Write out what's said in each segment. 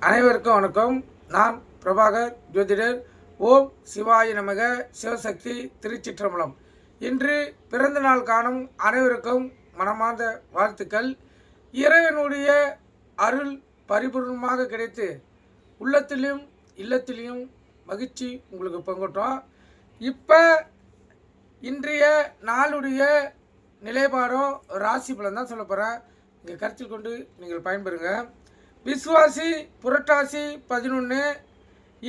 அனைவருக்கும் வணக்கம். நான் பிரபாகர் ஜோதிடர். ஓம் சிவாய நமக. சிவசக்தி திருச்சிற்றம்பலம். இன்று பிறந்த நாள் காணும் அனைவருக்கும் மனமார்ந்த வாழ்த்துக்கள். இறைவனுடைய அருள் பரிபூர்ணமாக கிடைத்து உள்ளத்திலும் இல்லத்திலையும் மகிழ்ச்சி உங்களுக்கு பங்கட்டும். இப்போ இன்றைய நாளுடைய நிலைப்பாடும் ராசி பலன் தான் சொல்ல போகிறேன். இங்கே கருத்தில் கொண்டு நீங்கள் பயன்பெறுங்க. விசுவாசி புரட்டாசி 11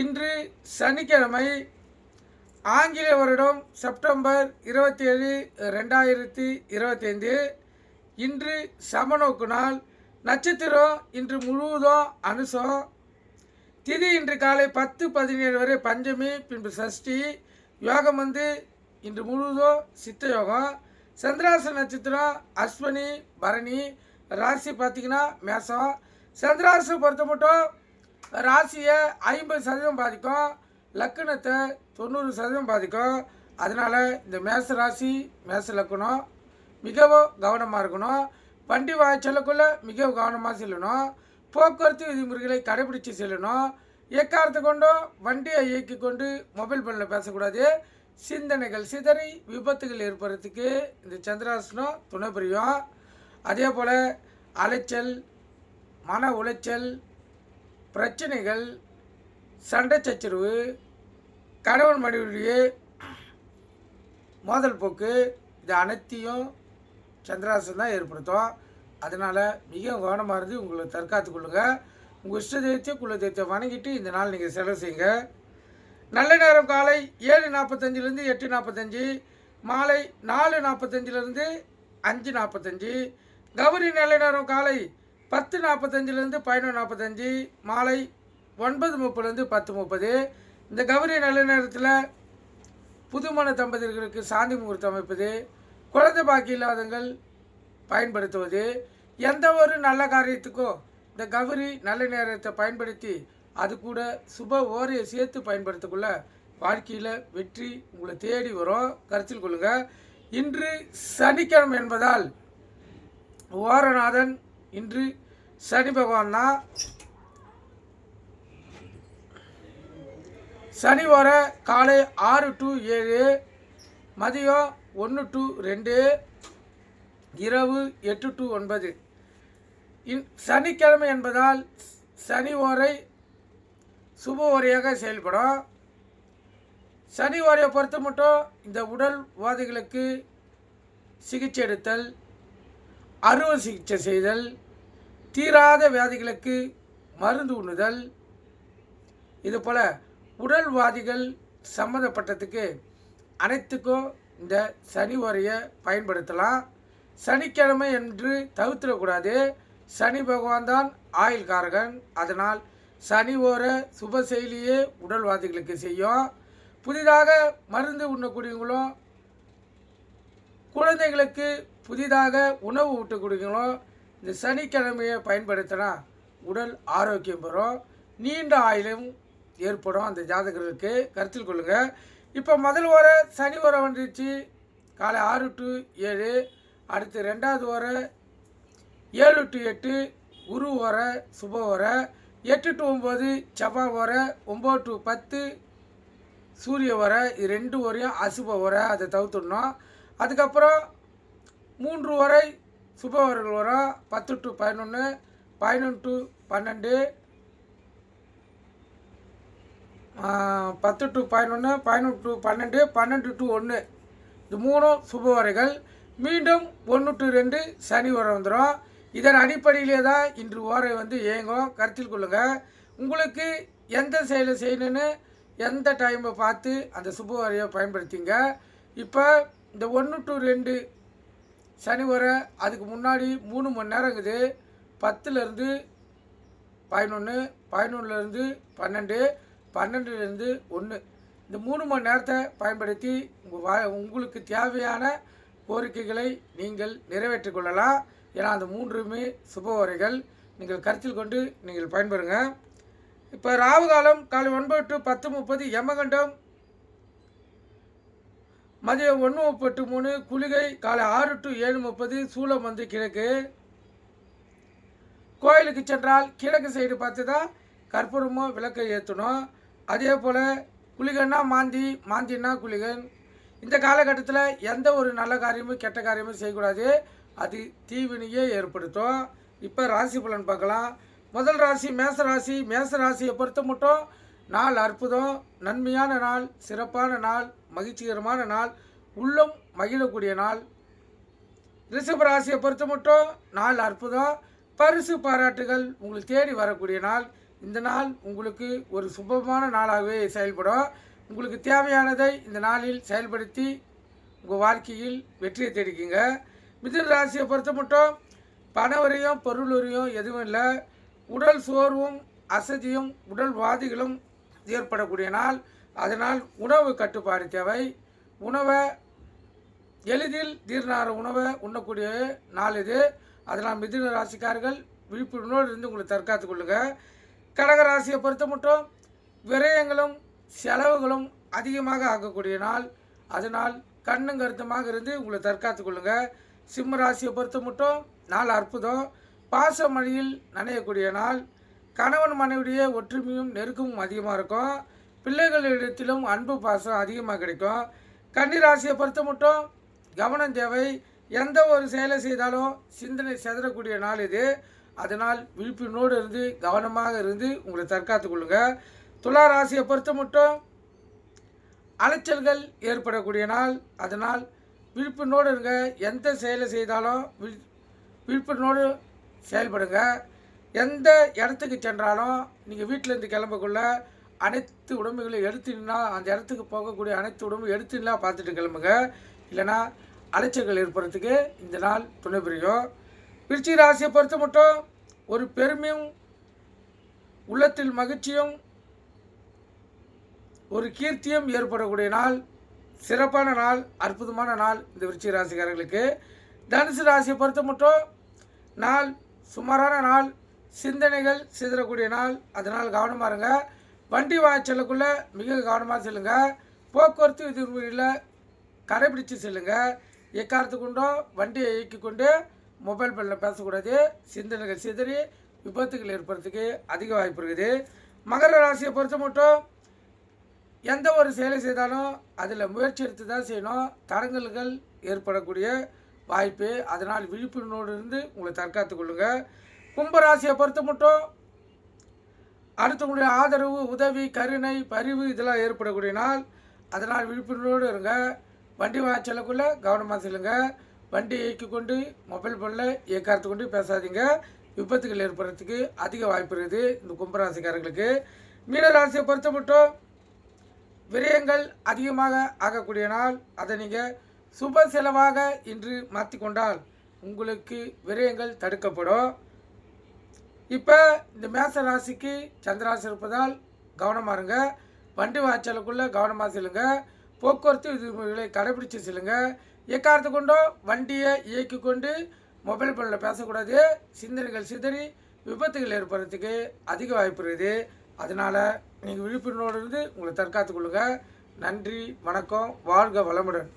இன்று சனிக்கிழமை, ஆங்கில வருடம் செப்டம்பர் 27, 2025. இன்று சமநோக்கு நாள். நட்சத்திரம் இன்று முழுவதும் அனுசம். திதி இன்று காலை 10:17 வரை பஞ்சமி, பின்பு சஷ்டி. யோகம் இன்று முழுவதும் சித்த யோகம். சந்திராச நட்சத்திரம் அஸ்வினி பரணி. ராசி பார்த்திங்கன்னா மேசம். சந்திராசை பொறுத்த மட்டும் ராசியை 50% பாதிக்கும், லக்கணத்தை 90% பாதிக்கும். அதனால் இந்த மேச ராசி மேச லக்கணம் மிகவும் கவனமாக இருக்கணும். வண்டி செல்லக்குள்ளே மிகவும் கவனமாக செல்லணும். போக்குவரத்து விதிமுறைகளை கடைபிடித்து செல்லணும். எக்காரத்தை கொண்டும் வண்டியை இயக்கி கொண்டு மொபைல் ஃபோனில் பேசக்கூடாது. சிந்தனைகள் சிதறி விபத்துகள் ஏற்படுறதுக்கு இந்த சந்திராசனம் துணை புரியும். அதே போல் அலைச்சல், மன உளைச்சல், பிரச்சனைகள், சண்டை சச்சரவு, கணவன் மனைவியுடைய மோதல் போக்கு, இது அனைத்தையும் சந்திராசனம் தான் ஏற்படுத்தும். அதனால் மிகவும் கவனமாக இருந்து உங்களை தற்காத்து கொள்ளுங்கள். உங்கள் இஷ்ட தெய்வத்தை குல தெய்வத்தை வணங்கிட்டு இந்த நாள் நீங்கள் செலவு செய்யுங்க. நல்ல நேரம் காலை 7:45 8:45, மாலை 4:45 5:45. கௌரி நல்ல நேரம் காலை 10:45 11:45, மாலை 9:30 10:30. இந்த கௌரி நல்ல நேரத்தில் புதுமண தம்பதியர்களுக்கு சாந்தி முகூர்த்தம் அமைப்பது, குழந்தை பாக்கி இல்லாதவங்கள் பயன்படுத்துவது, எந்த ஒரு நல்ல காரியத்துக்கும் இந்த கௌரி நல்ல நேரத்தை பயன்படுத்தி அது கூட சுப ஓரையை சேர்த்து பயன்படுத்தக்குள்ள வாழ்க்கையில் வெற்றி உங்களை தேடி வரும். கருத்தில் கொள்ளுங்கள். இன்று சனிக்கிழமை என்பதால் ஓரநாதன் இன்று சனி பகவான் தான். சனி வர காலை 6 to 7, மதியம் 1 to 2, இரவு 8 to 9. சனிக்கிழமை என்பதால் சனி ஓரை சுப ஓரையாக செயல்படும். சனி ஓரையை பொறுத்த மட்டும் இந்த உடல் உபாதைகளுக்கு சிகிச்சை எடுத்தல், அறுவை சிகிச்சை செய்தல், தீராத வியாதிகளுக்கு மருந்து உண்ணுதல், இதுபோல் உடல்வாதிகள் சம்மந்தப்பட்டதுக்கு அனைத்துக்கும் இந்த சனி ஓரையை பயன்படுத்தலாம். சனிக்கிழமை என்று தவிர்த்திடக்கூடாது. சனி பகவான் தான் ஆயுள்காரகன். அதனால் சனி ஓரை சுப செயலியே உடல்வாதிகளுக்கு செய்யும். புதிதாக மருந்து உண்ணக்கூடியவங்களும், குழந்தைகளுக்கு புதிதாக உணவு ஊட்டக்கூடியவங்களும் இந்த சனிக்கிழமையை பயன்படுத்தினா உடல் ஆரோக்கியம் பெறும், நீண்ட ஆயுளும் ஏற்படும் அந்த ஜாதகர்களுக்கு. கருத்தில் கொள்ளுங்கள். இப்போ முதல் ஓரை சனி ஓரை வந்துருச்சு காலை 6 to 7. அடுத்து ரெண்டாவது ஓரை 7 to 8 குரு ஓரை சுப ஓரை. 8 to 9 செவ்வாய் ஓரை. 9 to 10 சூரிய ஓரை. இது 2 ஓரையும் அசுப ஓரை, அதை தவிர்த்துடணும். அதுக்கப்புறம் 3 ஓரை சுப ஓரைகள் வரும். 10 to 11, 11 to 12, 10 to 11, 11 to 12, 12 to 1. இது 3 சுப ஓரைகள். மீண்டும் 1 to 2 சனி ஓரை வந்துடும். இதன் அடிப்படையிலே தான் இன்று ஓரை இயங்கும். கருத்தில் கொள்ளுங்கள். உங்களுக்கு எந்த செயலை செய்யணுன்னு எந்த டைமை பார்த்து அந்த சுப ஓரையை பயன்படுத்திங்க. இப்போ இந்த 1 to 2 சனி ஓரை அதுக்கு முன்னாடி 3 மணி நேரம் இருக்குது. 10லேருந்து 11, 11லேருந்து 12, 12லேருந்து 1. இந்த 3 மணி நேரத்தை பயன்படுத்தி உங்களுக்கு தேவையான கோரிக்கைகளை நீங்கள் நிறைவேற்றிக் கொள்ளலாம். ஏன்னா அந்த 3மே சுப ஓரைகள். நீங்கள் கருத்தில் கொண்டு நீங்கள் பயன்பெறுங்க. இப்போ ராவு காலம் காலை 9 to 10:30, யமகண்டம் மதியம் 1:33, குளிகை காலை 6 to 7:30, சூலம் கிழக்கு. கோயிலுக்கு சென்றால் கிழக்கு சைடு பார்த்து தான் கற்பூரமோ விளக்கை ஏற்றணும். அதே போல் குளிகன்னா மாந்தி, மாந்தின்னா குளிகன். இந்த காலகட்டத்தில் எந்த ஒரு நல்ல காரியமும் கெட்ட காரியமும் செய்யக்கூடாது. அது தீவினையே ஏற்படுத்தும். இப்போ ராசி பலன் பார்க்கலாம். முதல் ராசி மேச ராசி. மேச ராசியை பொறுத்த மட்டும் நாள் அற்புதம், நன்மையான நாள், சிறப்பான நாள், மகிழ்ச்சிகரமான நாள், உள்ளம் மகிழக்கூடிய நாள். ரிஷப ராசியை பொறுத்த மட்டும் நாள் அற்புதம், பரிசு பாராட்டுகள் உங்களுக்கு தேடி வரக்கூடிய நாள். இந்த நாள் உங்களுக்கு ஒரு சுபமான நாளாகவே செயல்படும். உங்களுக்கு தேவையானதை இந்த நாளில் செயல்படுத்தி உங்கள் வாழ்க்கையில் வெற்றியை தேடிக்கிங்க. மிதுன ராசியை பொறுத்த மட்டும் பணவரையும் பொருளுரையும் எதுவும் இல்லை. உடல் சோர்வும் அசதியும் உடல் வாதிகளும் ஏற்படக்கூடிய நாள். அதனால் உணவு கட்டுப்பாடு தேவை. உணவை எளிதில் ஜீரணார உணவை உண்ணக்கூடிய நாள் இது. அதனால் மிதுன ராசிக்காரர்கள் விழிப்புணர்வோடு இருந்து உங்களை தற்காத்து கொள்ளுங்கள். கடக ராசியை பொறுத்த மட்டும் விரயங்களும் செலவுகளும் அதிகமாக ஆகக்கூடிய நாள். அதனால் கண்ணும் கருத்துமாக இருந்து உங்களை தற்காத்து கொள்ளுங்கள். சிம்ம ராசியை பொறுத்த மட்டும் நாள் அற்புதம், பாச மழையில் நனையக்கூடிய நாள். கணவன் மனைவிடைய ஒற்றுமையும் நெருக்கமும் அதிகமாக இருக்கும். பிள்ளைகளிடத்திலும் அன்பு பாசம் அதிகமாக கிடைக்கும். கன்னி ராசியை பொறுத்த மட்டும் கவனம் தேவை. எந்த ஒரு செயலை செய்தாலும் சிந்தனை செதறக்கூடிய நாள் இது. அதனால் விழிப்புணர்வோடு இருந்து கவனமாக இருந்து உங்களை தற்காத்து கொள்ளுங்கள். துலா ராசியை பொறுத்த மட்டும் அலைச்சல்கள் ஏற்படக்கூடிய நாள். அதனால் விழிப்புணர்வோடு இருங்க. எந்த செயலை செய்தாலும் விழிப்புணர்வோடு செயல்படுங்க. எந்த இடத்துக்கு சென்றாலும் நீங்கள் வீட்டிலேருந்து கிளம்பக்குள்ள அனைத்து உடம்புகளையும் எடுத்துனா அந்த இடத்துக்கு போகக்கூடிய அனைத்து உடம்பு எடுத்துனா பார்த்துட்டு கிளம்புங்க. இல்லைனா அலைச்சல்கள் ஏற்படுறதுக்கு இந்த நாள் துணை புரியும். விருச்சிக ராசியை பொறுத்த மட்டும் ஒரு பெருமையும் உள்ளத்தில் மகிழ்ச்சியும் ஒரு கீர்த்தியும் ஏற்படக்கூடிய நாள். சிறப்பான நாள், அற்புதமான நாள் இந்த விருச்சிக ராசிக்காரர்களுக்கு. தனுசு ராசியை பொறுத்த மட்டும் நாள் சுமாரான நாள், சிந்தனைகள் சிதறக்கூடிய நாள். அதனால் கவனமாக இருங்க. வண்டி வாங்க செல்லக்குள்ளே மிக கவனமாக செல்லுங்க. போக்குவரத்து விதிமுறைகளில் கடைபிடித்து செல்லுங்க. எக்காரத்து கொண்டோ வண்டியை இயக்கி கொண்டு மொபைல் ஃபோனில் பேசக்கூடாது. சிந்தனைகள் சிதறி விபத்துகள் ஏற்படுறதுக்கு அதிக வாய்ப்பு இருக்குது. மகர ராசியை பொறுத்த மட்டும் எந்த ஒரு செயலை செய்தாலும் அதில் முயற்சி எடுத்து தான் செய்யணும். தடங்கல்கள் ஏற்படக்கூடிய வாய்ப்பு. அதனால் விழிப்புணர்வோடு இருந்து உங்களை தற்காத்து கொள்ளுங்கள். கும்பராசியை பொறுத்த மட்டும் அடுத்தவங்களுடைய ஆதரவு, உதவி, கருணை, பரிவு இதெல்லாம் ஏற்படக்கூடிய நாள். அதனால் விழிப்புணர்வோடு இருங்க. வண்டி வாங்க செல்லக்குள்ளே கவனமாக செல்லுங்க. வண்டியை இயக்கி கொண்டு மொபைல் ஃபோனில் இயக்காரத்து கொண்டு பேசாதீங்க. விபத்துகள் ஏற்படுறதுக்கு அதிக வாய்ப்பு இருக்குது இந்த கும்பராசிக்காரர்களுக்கு. மீனராசியை பொறுத்த மட்டும் விரயங்கள் அதிகமாக ஆகக்கூடிய நாள். அதை நீங்கள் சுப செலவாக இன்று மாற்றிக்கொண்டால் உங்களுக்கு விரயங்கள் தடுக்கப்படும். இப்போ இந்த மேச ராசிக்கு சந்திராசி இருப்பதால் கவனமாக இருங்க. வண்டி வாய்ச்சலுக்குள்ளே கவனமாக செல்லுங்க. போக்குவரத்து விதிமுறைகளை கடைபிடித்து செல்லுங்க. எக்காரத்து கொண்டோ வண்டியை இயக்கி கொண்டு மொபைல் ஃபோனில் பேசக்கூடாது. சிந்தனைகள் சிதறி விபத்துகள் ஏற்படுறதுக்கு அதிக வாய்ப்பு இருக்குது. அதனால் நீங்கள் விழிப்புணர்வோடு இருந்து உங்களை தற்காத்து கொள்ளுங்கள். நன்றி, வணக்கம், வாழ்க வளமுடன்.